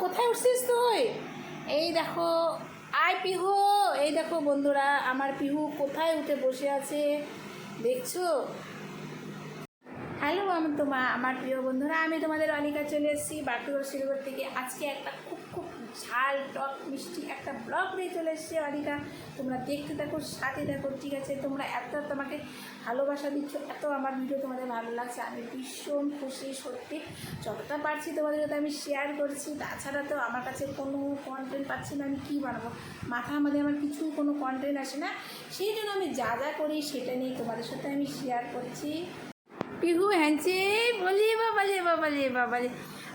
কোথায় উঠছিস তুই? এই দেখো, আয় পিহু। এই দেখো বন্ধুরা, আমার পিহু কোথায় উঠে বসে আছে দেখছো? হ্যালো আমার প্রিয় বন্ধুরা, আমি তোমাদের অনিকা চলে এসেছি বাঁকুড়া শিলগড় থেকে। আজকে একটা খুব খুব ঝাল টক মিষ্টি একটা ব্লগ নিয়ে চলে এসেছি অনিকা। তোমরা দেখতে থাকো, সাথে থাকো, ঠিক আছে? তোমরা এত তোমাকে ভালোবাসা দিচ্ছ, এত আমার ভিডিও তোমাদের ভালো লাগছে, আমি ভীষণ খুশি। সত্যি যতটা পারছি তোমাদের সাথে আমি শেয়ার করছি। তাছাড়া তো আমার কাছে কোনো কন্টেন্ট পাচ্ছি না, আমি কী বানাবো? মাথার মধ্যে আমার কিছুই কোনো কন্টেন্ট আসে না, সেই জন্য আমি যা যা করি সেটা নিয়ে তোমাদের সাথে আমি শেয়ার করছি। পিহু হ্যান্ডচিপ, বলি বাবালে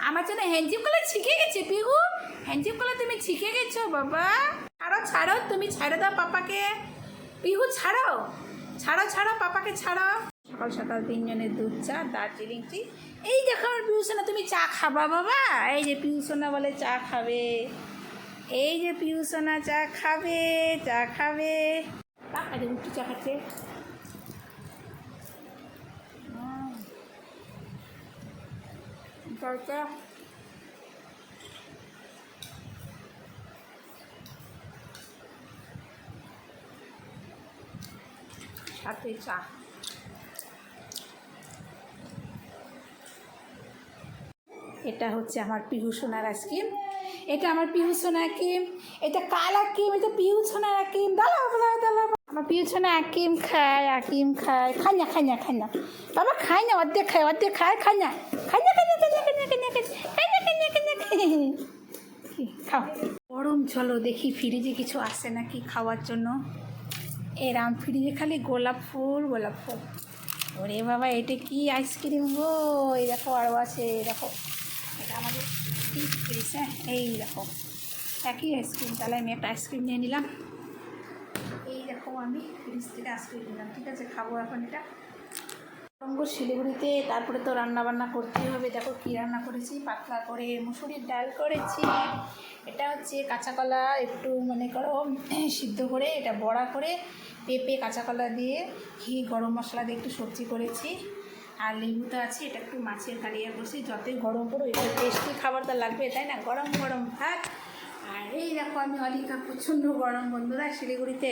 আমার জন্য হ্যান্ডচিপ কলা শিখে গেছে। পিহু হ্যান্ডচিপ কলা তুমি শিখে গেছো বাবা? ছাড়ো তুমি ছাড়ো দাও পাপাকে। পিহু ছাড়ো ছাড়ো ছাড়ো পাপাকে ছাড়ো। সকাল সকাল তিনজনের দুধ চা, দার্জিলিং টি। এই দেখো আমার পিউসোনা, তুমি চা খাবা বাবা? এই যে পিউসোনা বলে চা খাবে, এই যে পিউসোনা চা খাবে, চা খাবে। উঠি চা খাচ্ছে। সাথে চা। এটা হচ্ছে আমার পিহু সোনার আইসক্রিম, এটা আমার পিহু সোনা আইসক্রিম, এটা কাল আইসক্রিম, এটা পিহু সোনার আইসক্রিম। দাঁড়াও আমার পিহু সোনা আইসক্রিম খায়, খাই না বাবা, খাই না, অর্ধেক খায় খাই না খাও। গরম, চলো দেখি ফ্রিজে কিছু আসে নাকি খাওয়ার জন্য। এরাম ফ্রিজে খালি গোলাপ ফুল। ওরে বাবা, এটা কি আইসক্রিম গো? এই দেখো আরও আছে, দেখো এটা আমাদের ঠিক ফ্রিজ। হ্যাঁ এই দেখো একই আইসক্রিম। তাহলে আমি একটা আইসক্রিম নিয়ে নিলাম। এই দেখো আমি ফ্রিজ থেকে আইসক্রিম নিলাম, ঠিক আছে? খাবো এখন এটা। শিলিগুড়িতে, তারপরে তো রান্নাবান্না করতেই হবে। দেখো কী রান্না করেছি, পাতলা করে মুসুরির ডাল করেছি। এটা হচ্ছে কাঁচা কলা একটু মনে করো সিদ্ধ করে, এটা বড়া করে পেঁপে কাঁচা কলা দিয়ে ঘি গরম মশলা দিয়ে একটু সবজি করেছি। আর লেবু তো আছে, এটা একটু মাছের কালিয়া করছি। যতই গরম করো একটু টেস্টি খাবার তো লাগবে, তাই না? গরম গরম ভাত। আর এই দেখো আমি অলিকা, প্রচণ্ড গরম বন্ধুরা শিলিগুড়িতে।